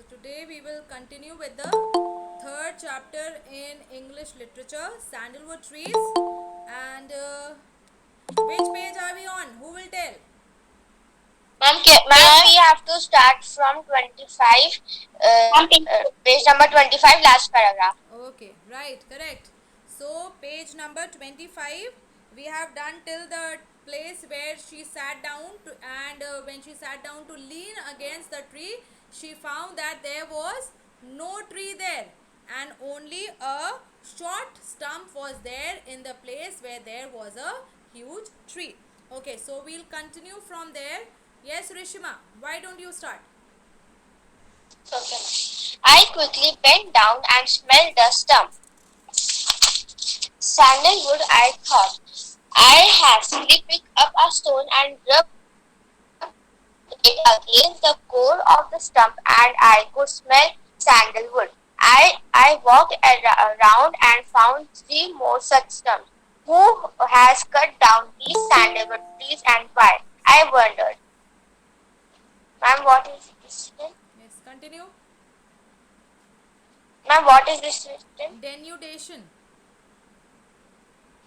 Today we will continue with the third chapter in English literature, Sandalwood Trees. And which page are we on? Who will tell? Ma'am, we have to start from 25, page number 25, last paragraph. Okay, right, correct. So, page number 25, we have done till the place where she sat down to, and when she sat down to lean against the tree, she found that there was no tree there and only a short stump was there in the place where there was a huge tree. Okay, so we'll continue from there. Yes, Rishima, why don't you start? Okay. I quickly bent down and smelled the stump. Sandalwood, I thought. I hastily picked up a stone and rubbed it against the core of the stump, and I could smell sandalwood. I walked around and found 3 more such stumps. Who has cut down these sandalwood trees and why? I wondered. Ma'am, what is this written? Yes, continue. Ma'am, what is this written? Denudation.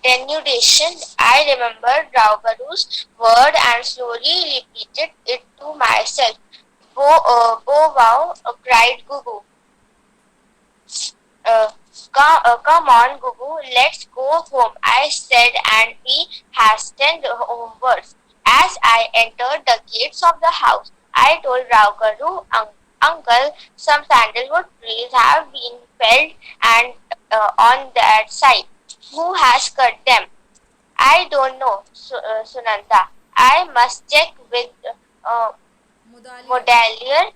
Denudation. I remembered Raugaru's word and slowly repeated it to myself. Bow wow, cried Gugu. Come on, Gugu, let's go home, I said, and we hastened homewards. As I entered the gates of the house, I told Raugaru, Uncle, some sandalwood trees have been felled and on that side. Who has cut them? I don't know, Sunanda. I must check with Mudaliar.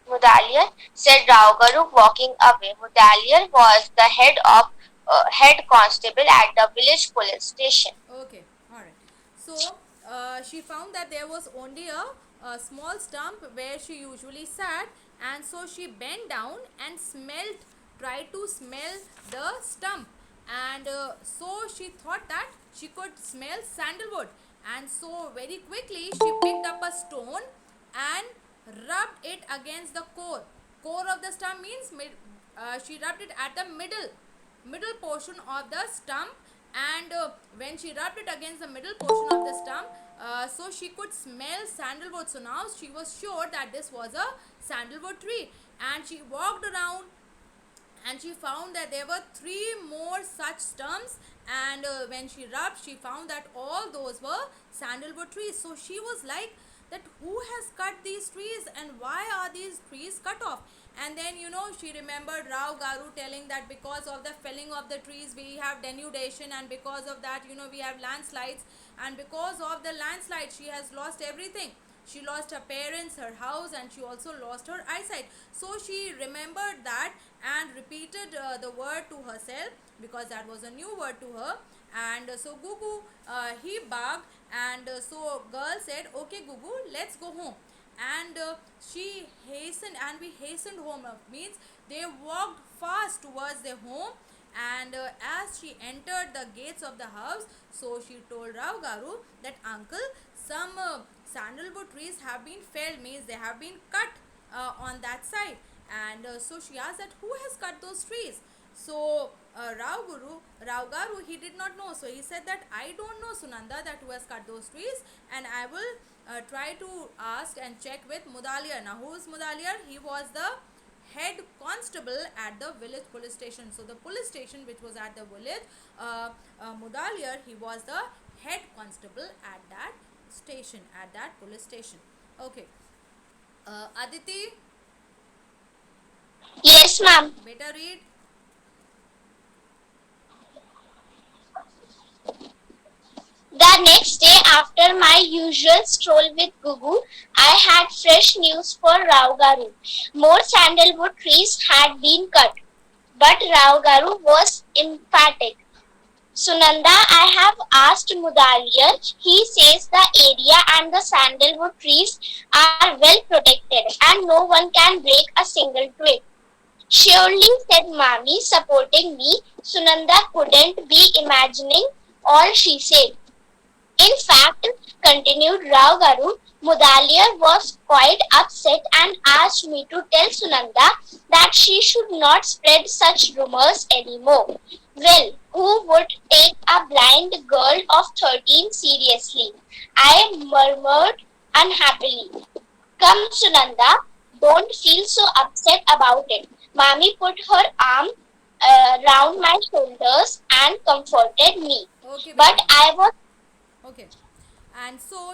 Mudaliar, said Raugaru, walking away. Mudaliar was the head constable at the village police station. Okay, alright. So, she found that there was only a small stump where she usually sat, and so she bent down and tried to smell the stump. And so she thought that she could smell sandalwood. And so, very quickly, she picked up a stone and rubbed it against the core. Core of the stump means she rubbed it at the middle portion of the stump, and when she rubbed it against the middle portion of the stump, so she could smell sandalwood. So now she was sure that this was a sandalwood tree, and she walked around and she found that there were 3 more such stumps, and when she rubbed, she found that all those were sandalwood trees. So she was like that, who has cut these trees and why are these trees cut off? And then she remembered Raugaru telling that because of the felling of the trees we have denudation, and because of that we have landslides, and because of the landslide she has lost everything. She lost her parents, her house, and she also lost her eyesight. So she remembered that and repeated the word to herself, because that was a new word to her. And so Gugu, he barked, and so girl said, okay Gugu, let's go home. And she hastened, and we hastened home, means they walked fast towards their home. And as she entered the gates of the house, so she told Raugaru that, uncle, some sandalwood trees have been felled, means they have been cut on that side. And so she asked that, who has cut those trees? So Raugaru, he did not know. So he said that, I don't know, Sunanda, that who has cut those trees, and I will try to ask and check with Mudaliar. Now, who is Mudaliar? He was the head constable at the village police station. So the police station which was at the village, Mudaliar, he was the head constable at that station, at that police station. Okay. Aditi, Yes, ma'am. better read. The next day, after my usual stroll with Gugu, I had fresh news for Raugaru. More sandalwood trees had been cut, but Raugaru was emphatic. Sunanda, I have asked Mudaliar. He says the area and the sandalwood trees are well protected and no one can break a single twig. Surely, said Mami, supporting me. Sunanda couldn't be imagining all she said. In fact, continued Raugaru, Mudaliar was quite upset and asked me to tell Sunanda that she should not spread such rumors anymore. Well, who would take a blind girl of 13 seriously? I murmured unhappily. Come, Sunanda, don't feel so upset about it. Mommy put her arm round my shoulders and comforted me. Okay, But beta. I was Okay. And so,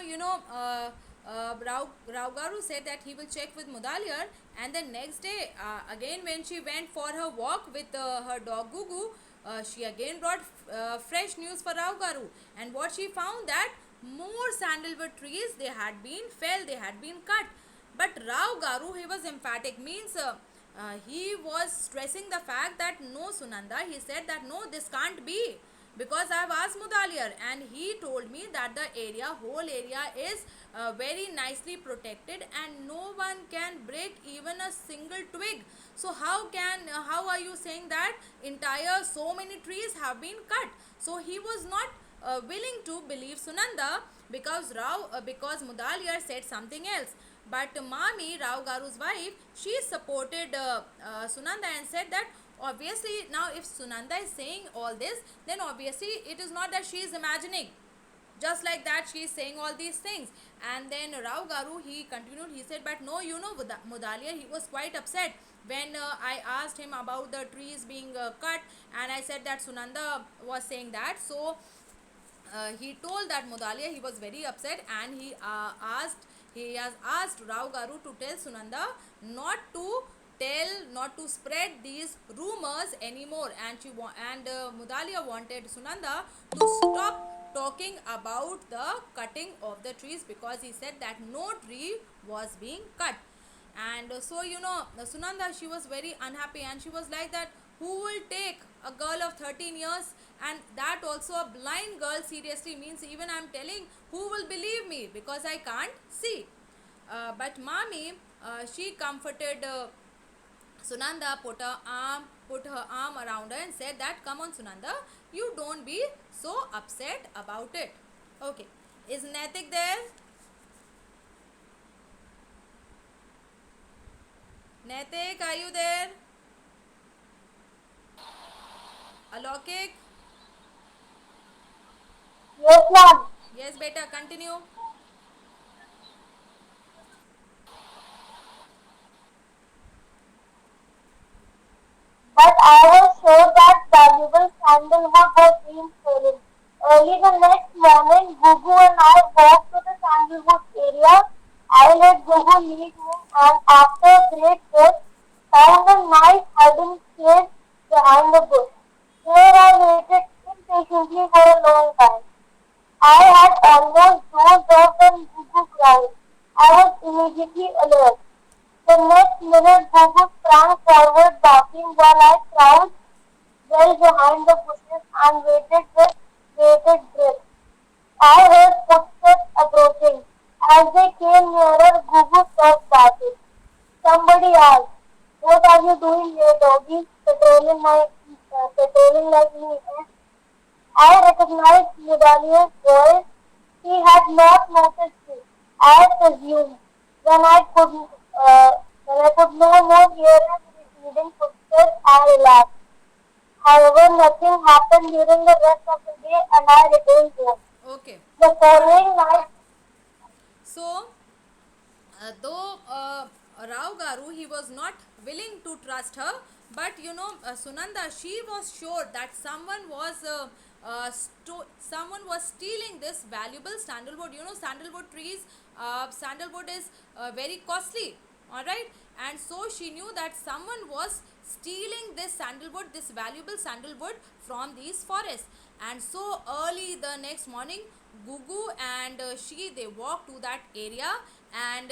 Raugaru said that he will check with Mudaliar. And the next day, again, when she went for her walk with her dog Gugu, she again brought fresh news for Raugaru. And what she found that more sandalwood trees they had been felled, they had been cut. But Raugaru, he was emphatic, means he was stressing the fact that no, Sunanda, he said that no, this can't be, because I've asked Mudaliar and he told me that the whole area is very nicely protected and no one can break even a single twig. So how are you saying that entire so many trees have been cut? So he was not willing to believe Sunanda, because Mudaliar said something else. But Mami, Rao Garu's wife, she supported Sunanda and said that obviously now if Sunanda is saying all this, then obviously it is not that she is imagining. Just like that, she is saying all these things. And then Rao Garu, he continued, he said, but no, Mudaliar, he was quite upset when I asked him about the trees being cut, and I said that Sunanda was saying that. So he told that Mudaliar, he was very upset, and he has asked Rao Garu to tell Sunanda not to not to spread these rumors anymore. And Mudaliar wanted Sunanda to stop talking about the cutting of the trees, because he said that no tree was being cut. And so Sunanda, she was very unhappy and she was like that, who will take a girl of 13 years, and that also a blind girl, seriously, means even I'm telling, who will believe me because I can't see? But Mami, she comforted Sunanda, put her arm around her and said that, come on Sunanda, you don't be so upset about it. Okay, is Natik there? Natik, are you there? Alokik? yes, ma'am. Yes, beta, continue. But I was sure that valuable sandalwood was being stolen. Early the next morning, Gugu and I walked to the sandalwood area. I let Gugu lead me and after a great search, found a nice hiding place behind the bush. Here I waited impatiently for a long time. I had almost dozed off when Gugu cried. I was immediately alert. The next minute Gugu sprang forward barking while I crouched well behind the bushes and waited with bated breath. I heard footsteps approaching. As they came nearer, Gugu stopped barking. Somebody asked, "What are you doing here, doggy? Patrolling like me, eh?" I recognized Mudaliar's voice. He had not noticed me, I presumed. When I could, uh, when I could no more hear his receding footsteps, I relaxed. However, nothing happened during the rest of the day, and I returned home. Okay. The following night, So, though Rao Garu, he was not willing to trust her, but Sunanda, she was sure that someone was stealing this valuable sandalwood. Sandalwood trees, sandalwood is very costly, all right, and so she knew that someone was stealing this sandalwood, this valuable sandalwood from these forests. And so early the next morning, Gugu and they walked to that area. And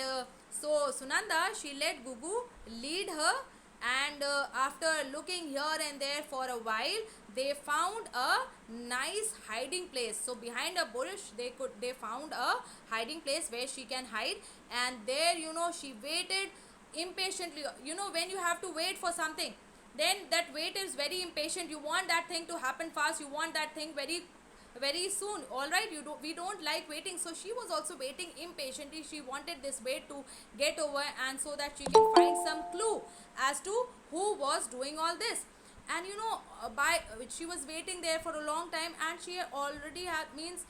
so Sunanda, she let Gugu lead her. And after looking here and there for a while, they found a nice hiding place. So behind a bush, they found a hiding place where she can hide. And there, she waited impatiently. When you have to wait for something, then that wait is very impatient. You want that thing to happen fast, you want that thing very very soon. All right, we don't like waiting. So she was also waiting impatiently. She wanted this wait to get over, and so that she can find some clue as to who was doing all this. And by she was waiting there for a long time, and she already had means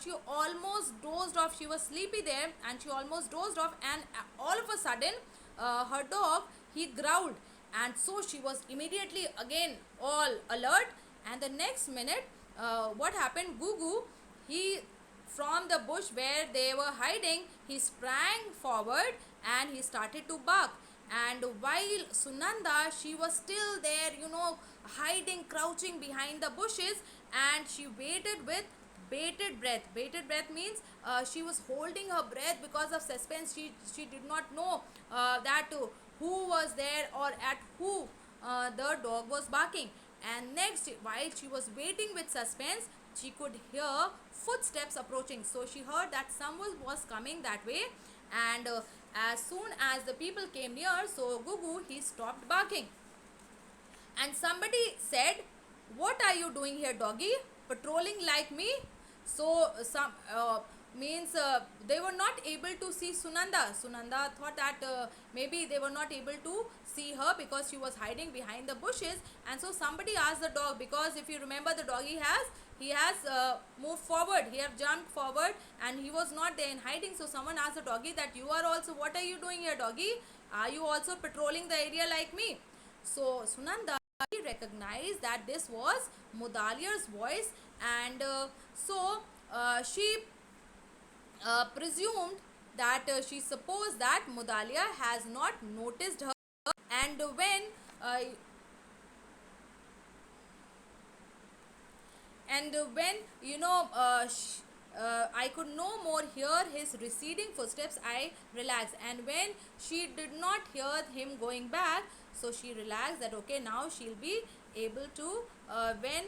she almost dozed off. She was sleepy there, and she almost dozed off, and all of a sudden her dog, he growled, and so she was immediately again all alert. And the next minute, what happened, Gugu, he, from the bush where they were hiding, he sprang forward and he started to bark. And while Sunanda, she was still there, hiding, crouching behind the bushes, and she waited with bated breath. Bated breath means she was holding her breath because of suspense. She did not know that who was there or at who the dog was barking. And next, while she was waiting with suspense, she could hear footsteps approaching. So she heard that someone was coming that way, and as soon as the people came near, so Gugu, he stopped barking. And somebody said, "What are you doing here, doggy? Patrolling like me?" So some means they were not able to see Sunanda. Sunanda thought that maybe they were not able to see her because she was hiding behind the bushes. And so somebody asked the dog, because if you remember, the doggy has moved forward, he have jumped forward, and he was not there in hiding. So someone asked the doggy that, "You are also, what are you doing here, doggy? Are you also patrolling the area like me?" So Sunanda recognized that this was Mudaliar's voice, and she presumed that she supposed that Mudalia has not noticed her. And uh, when I could no more hear his receding footsteps, I relaxed. And when she did not hear him going back, so she relaxed that okay, now she'll be able to when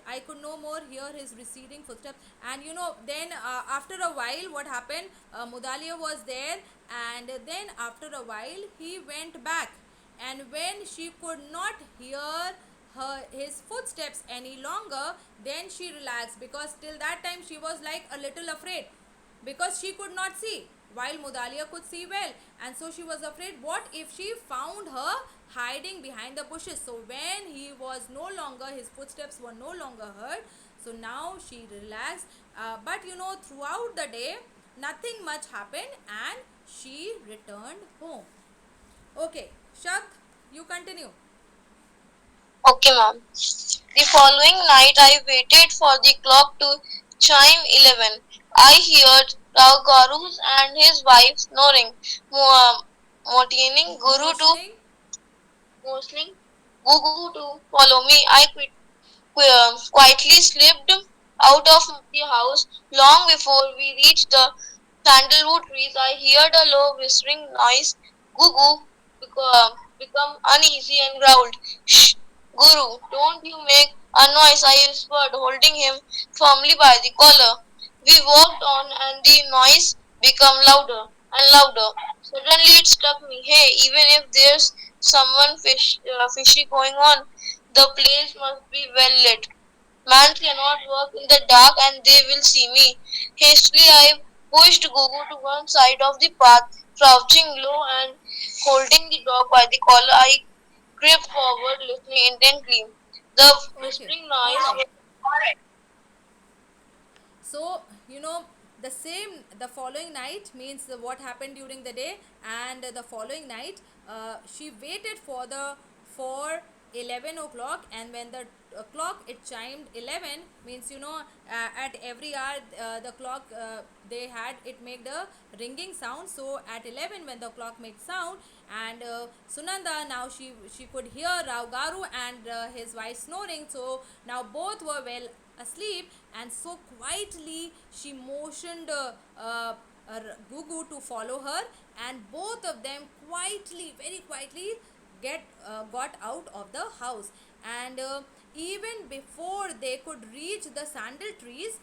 I could no more hear his receding footsteps. And then after a while, what happened? Mudalia was there, and then after a while, he went back. And when she could not hear his footsteps any longer, then she relaxed, because till that time she was like a little afraid, because she could not see while Mudalia could see well. And so she was afraid, what if she found her hiding behind the bushes? So when he was no longer, his footsteps were no longer heard, so now she relaxed. But throughout the day, nothing much happened, and she returned home. Okay, Shak, you continue. Okay, ma'am. The following night, I waited for the clock to chime 11. I heard Rao Garu and his wife snoring, motioning Guru to Motioning. motioning Gugu to follow me. I quietly slipped out of the house. Long before we reached the sandalwood trees, I heard a low whispering noise. Gugu become uneasy and growled. Shh, Guru, don't you make a noise, I whispered, holding him firmly by the collar. We walked on and the noise became louder and louder. Suddenly it struck me, hey, even if there's someone fishy going on, the place must be well lit. Man cannot work in the dark and they will see me. Hastily I pushed Gugu to one side of the path, crouching low and holding the dog by the collar. I crept forward, listening intently. The Okay, whispering all noise right. was So the same, the following night means what happened during the day, and the following night she waited for 11 o'clock. And when the clock it chimed 11, means at every hour the clock they had it make the ringing sound. So at 11, when the clock made sound, and Sunanda, now she could hear Rao Garu and his wife snoring. So now both were well asleep, and so quietly she motioned Gugu to follow her, and both of them quietly, very quietly, got out of the house. And even before they could reach the sandal trees,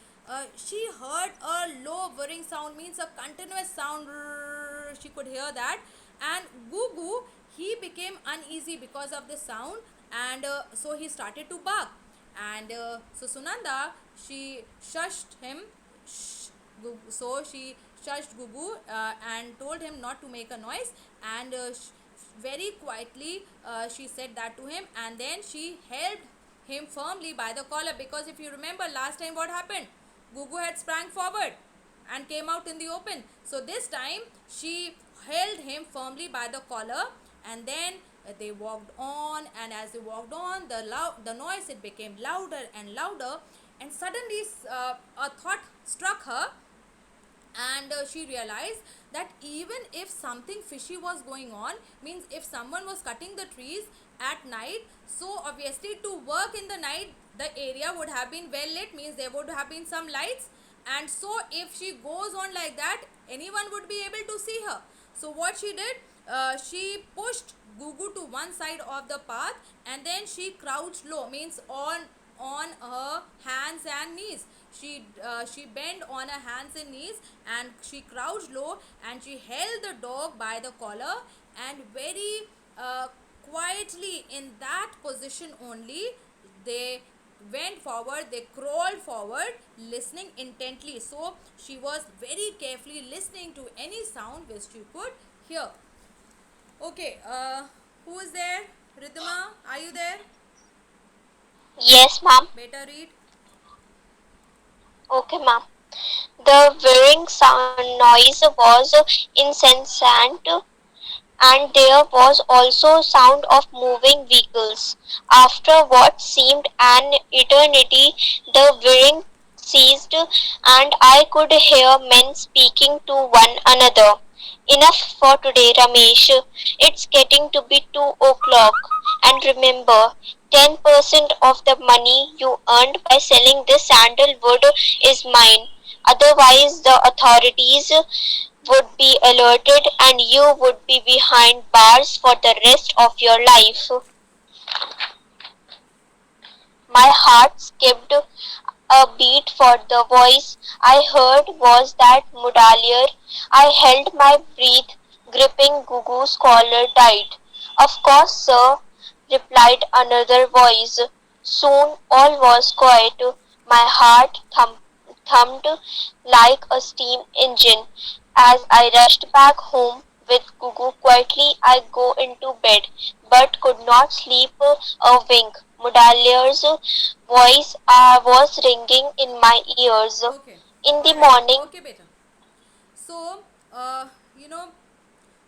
she heard a low whirring sound, means a continuous sound. She could hear that, and Gugu, he became uneasy because of the sound, and so he started to bark. And so Sunanda, she shushed him. So she shushed Gugu and told him not to make a noise. And very quietly she said that to him, and then she held him firmly by the collar, because if you remember last time what happened, Gugu had sprang forward and came out in the open. So this time she held him firmly by the collar, and then they walked on, and as they walked on, the noise, it became louder and louder, and suddenly a thought struck her, and she realized that even if something fishy was going on, means if someone was cutting the trees at night, so obviously to work in the night the area would have been well lit, means there would have been some lights, and so if she goes on like that, anyone would be able to see her. So what she did, she pushed Gugu to one side of the path, and then she crouched low, means on her hands and knees. She bent on her hands and knees, and she crouched low, and she held the dog by the collar, and very quietly in that position only, they went forward, they crawled forward, listening intently. So she was very carefully listening to any sound which she could hear. Okay, who is there? Ridhima, are you there? Yes, ma'am. Better read. Okay, ma'am. The whirring sound noise was incessant, and there was also sound of moving vehicles. After what seemed an eternity, the whirring ceased, and I could hear men speaking to one another. Enough for today, Ramesh. It's getting to be 2 o'clock. And remember, 10% of the money you earned by selling this sandalwood is mine. Otherwise, the authorities would be alerted and you would be behind bars for the rest of your life. My heart skipped a beat, for the voice I heard was that Mudaliar. I held my breath, gripping Gugu's collar tight. Of course, sir, replied another voice. Soon all was quiet. My heart thumped like a steam engine. As I rushed back home with Gugu quietly, I go into bed, but could not sleep a wink. Mudaliar's voice was ringing in my ears. Okay, In the all right. morning, Okay, beta. So, you know,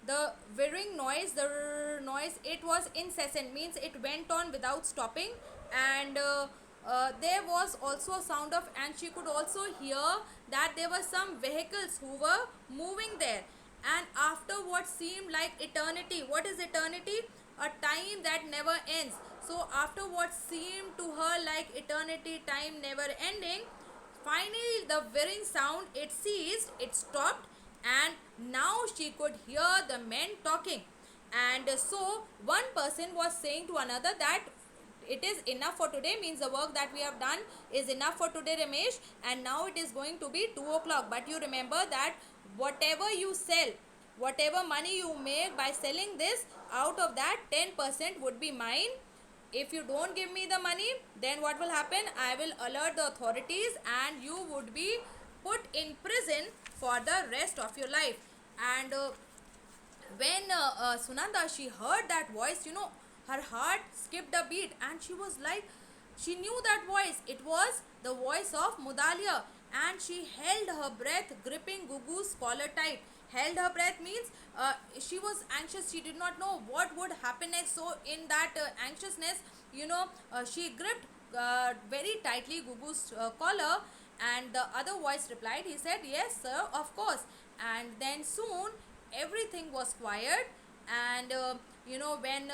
the whirring noise, it was incessant, means it went on without stopping, and there was also a sound of, and she could also hear that there were some vehicles who were moving there. And after what seemed like eternity, what is eternity? A time that never ends. So, after what seemed to her like eternity, time never ending, finally, the whirring sound, it ceased, it stopped, and now she could hear the men talking. And so one person was saying to another that it is enough for today, means the work that we have done is enough for today, Ramesh, and now it is going to be 2 o'clock. But you remember that whatever you sell, whatever money you make by selling this, out of that 10% would be mine. If you don't give me the money, then what will happen? I will alert the authorities, and you would be put in prison for the rest of your life. And when Sunanda, she heard that voice, her heart skipped a beat, and she was like, she knew that voice. It was the voice of Mudalia, and she held her breath, gripping Gugu's collar tight. Held her breath means she was anxious. She did not know what would happen next. So in that anxiousness, she gripped very tightly Gugu's collar, and the other voice replied. He said, "Yes, sir, of course." And then soon everything was quiet, and when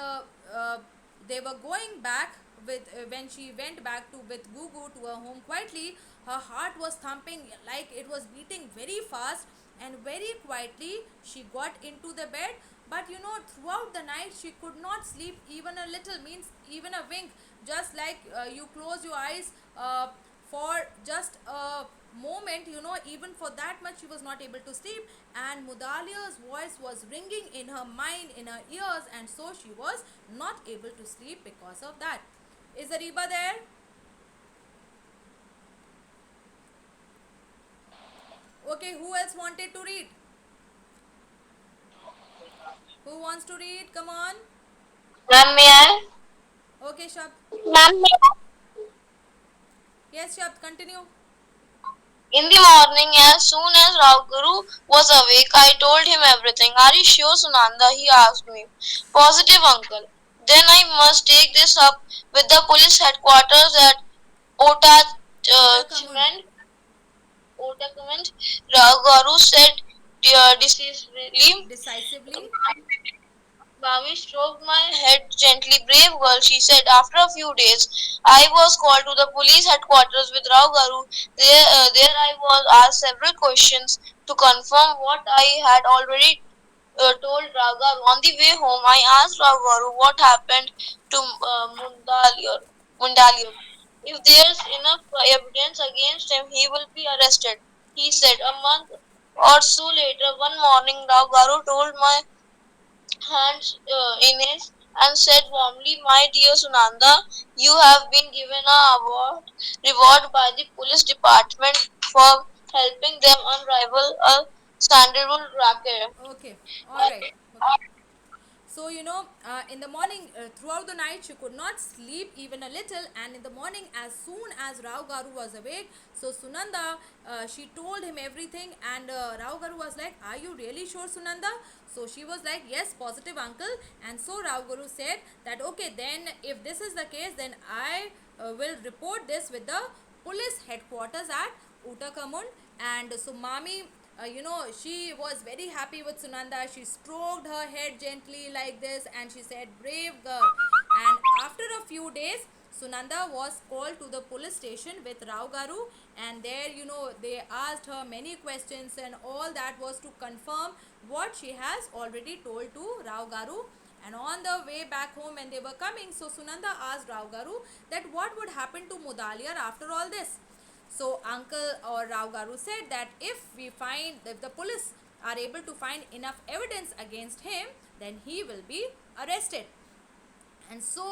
they were going back with when she went back to with Gugu to her home quietly, her heart was thumping like it was beating very fast, and very quietly she got into the bed. But throughout the night she could not sleep even a little, means even a wink, just like you close your eyes for just a moment, even for that much she was not able to sleep. And Mudalia's voice was ringing in her mind, in her ears, and so she was not able to sleep because of that. Is Ariba there? Okay, who else wanted to read? Who wants to read? Come on. Ma'am, may I? Okay, Shabd. Ma'am, Yes, Shabd, continue. In the morning, as soon as Raguru was awake, I told him everything. Are you sure, Sunanda? He asked me. Positive, uncle. Then I must take this up with the police headquarters at Uttakamund. Ottachment. Ottachment. Raguru said decisively. Decisively. Mami stroked my head gently. Brave girl, she said. After a few days, I was called to the police headquarters with Rao Garu. There I was asked several questions to confirm what I had already told Rao Garu. On the way home, I asked Rao Garu what happened to Mundaliar. If there's enough evidence against him, he will be arrested. He said. A month or so later, one morning, Rao Garu told my hands Ines and said warmly, "My dear Sunanda, you have been given reward by the police department for helping them unravel a sandalwood racket." Okay, all right. Okay. So, in the morning, throughout the night, she could not sleep even a little. And in the morning, as soon as Rao Garu was awake, so Sunanda, she told him everything. And Rao Garu was like, "Are you really sure, Sunanda?" So she was like, "Yes, positive, uncle." And so Rao Garu said that, "Okay, then if this is the case, then I will report this with the police headquarters at Uttakamund." And so Mami, she was very happy with Sunanda. She stroked her head gently like this and she said, "Brave girl." And after a few days, Sunanda was called to the police station with Rao Garu, and there, they asked her many questions, and all that was to confirm what she has already told to Rao Garu. And on the way back home, when they were coming, so Sunanda asked Rao Garu that what would happen to Mudaliar after all this. So uncle or Rao Garu said that if the police are able to find enough evidence against him, then he will be arrested. And so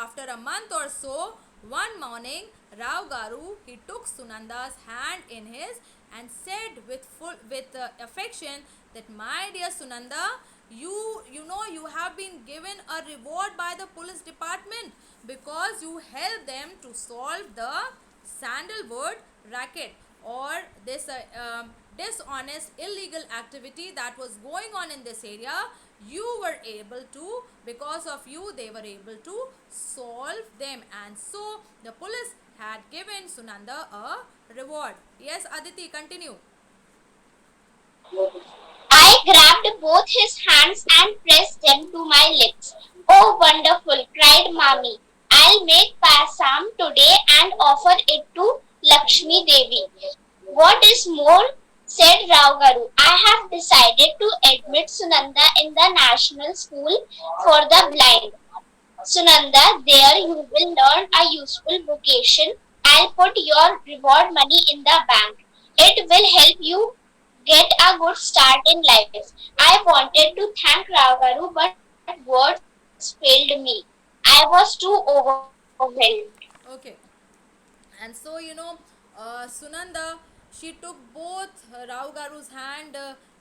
after a month or so, one morning, Rao Garu, he took Sunanda's hand in his and said with affection that, "My dear Sunanda, you have been given a reward by the police department because you helped them to solve the sandalwood racket, or this dishonest illegal activity that was going on in this area. You were able to, because of you, they were able to solve them." And so the police had given Sunanda a reward. Yes, Aditi, continue. I grabbed both his hands and pressed them to my lips. Oh, wonderful, cried Mami. I'll make pasam today and offer it to Lakshmi Devi. What is more, said Rao Garu, I have decided to admit Sunanda in the National School for the Blind. Sunanda, there you will learn a useful vocation. I'll put your reward money in the bank. It will help you get a good start in life. I wanted to thank Rao Garu, but words failed me. I was too overwhelmed. Okay. And so, Sunanda, she took both Rao Garu's hand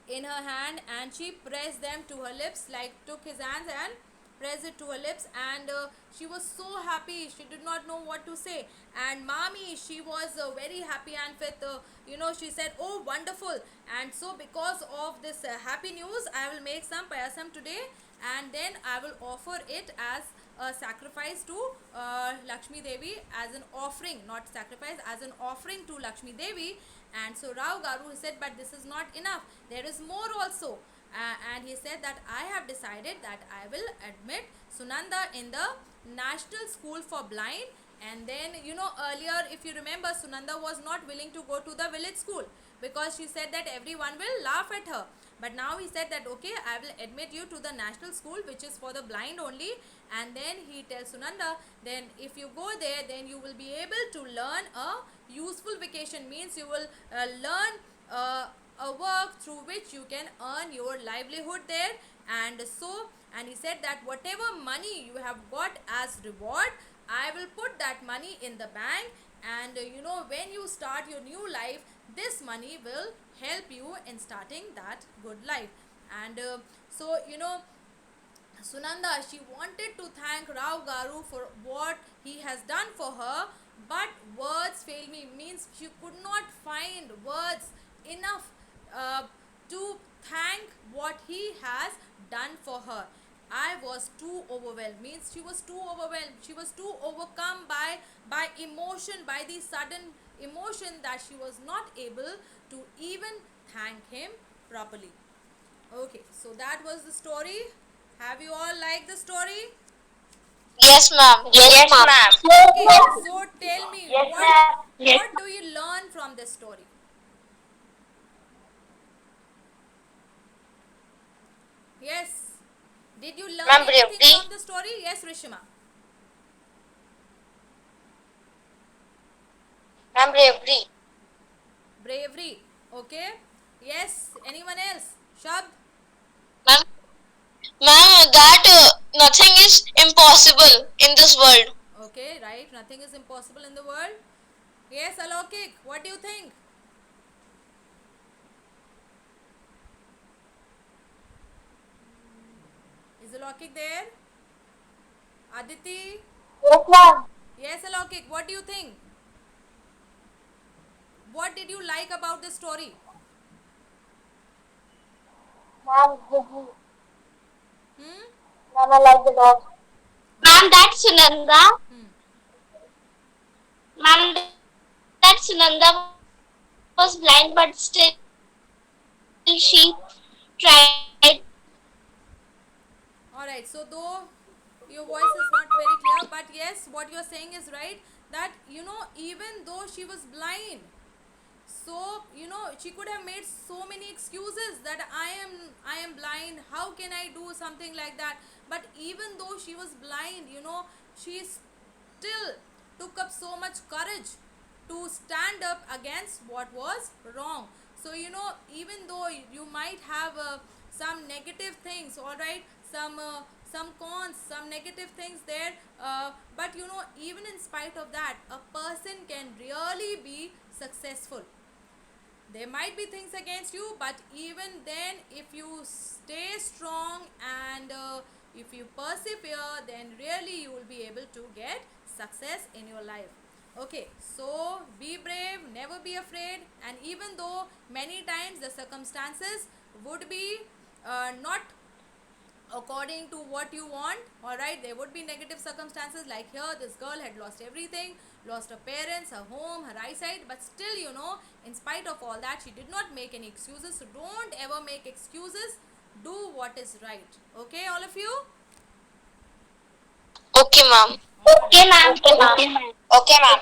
in her hand, and she pressed them to her lips, like took his hands and pressed it to her lips. And she was so happy, she did not know what to say. And Mami, she was very happy, and with she said, "Oh, wonderful." And so because of this happy news, I will make some payasam today, and then I will offer it as a sacrifice to Lakshmi Devi, as an offering, not sacrifice, as an offering to Lakshmi Devi. And so Rao Garu said, "But this is not enough, there is more also." And he said that, "I have decided that I will admit Sunanda in the National School for Blind." And then, earlier, if you remember, Sunanda was not willing to go to the village school because she said that everyone will laugh at her. But now he said that, "Okay, I will admit you to the national school, which is for the blind only." And then he tells Sunanda, "Then if you go there, then you will be able to learn a useful vocation." Means you will learn a work through which you can earn your livelihood there. And he said that whatever money you have got as reward, I will put that money in the bank, And when you start your new life, this money will help you in starting that good life. And so Sunanda, she wanted to thank Rao Garu for what he has done for her, but words fail me. Means she could not find words enough uh, to thank what he has done for her. I was too overwhelmed. Means she was too overwhelmed. She was too overcome by emotion, by the sudden emotion, that she was not able to even thank him properly. Okay, so that was the story. Have you all liked the story? Yes, ma'am. Yes, ma'am. Okay, so tell me, Yes, what ma'am. Yes. what do you learn from this story? Yes. Did you learn Ma'am, anything bravery. from the story? Yes, Rishima. Ma'am, bravery. Bravery. Okay. Yes. Anyone else? Shab? Ma'am, ma'am, that nothing is impossible in this world. Okay, right. Nothing is impossible in the world. Yes, Alokik. What do you think? Is Alokik there? Aditi? Yes, ma'am. Yes, Alokik. What do you think? What did you like about this story? Ma'am, Hmm? ma'am, I like the dog. Ma'am, that's Sunanda. Hmm. Ma'am, that Sunanda was blind, but still she tried. Alright, so though your voice is not very clear, but yes, what you're saying is right, that even though she was blind, so she could have made so many excuses that I am blind, how can I do something like that. But even though she was blind, she still took up so much courage to stand up against what was wrong. So even though you might have some negative things, all right, some cons, some negative things there, but even in spite of that, a person can really be successful. There might be things against you, but even then, if you stay strong and if you persevere, then really you will be able to get success in your life. Okay, so be brave, never be afraid, and even though many times the circumstances would be not according to what you want, all right, there would be negative circumstances. Like here, this girl had lost everything, lost her parents, her home, her eyesight, but still, in spite of all that, she did not make any excuses. So don't ever make excuses, do what is right. Okay, all of you? Okay, ma'am. Okay, ma'am. Okay, ma'am. Okay, ma'am.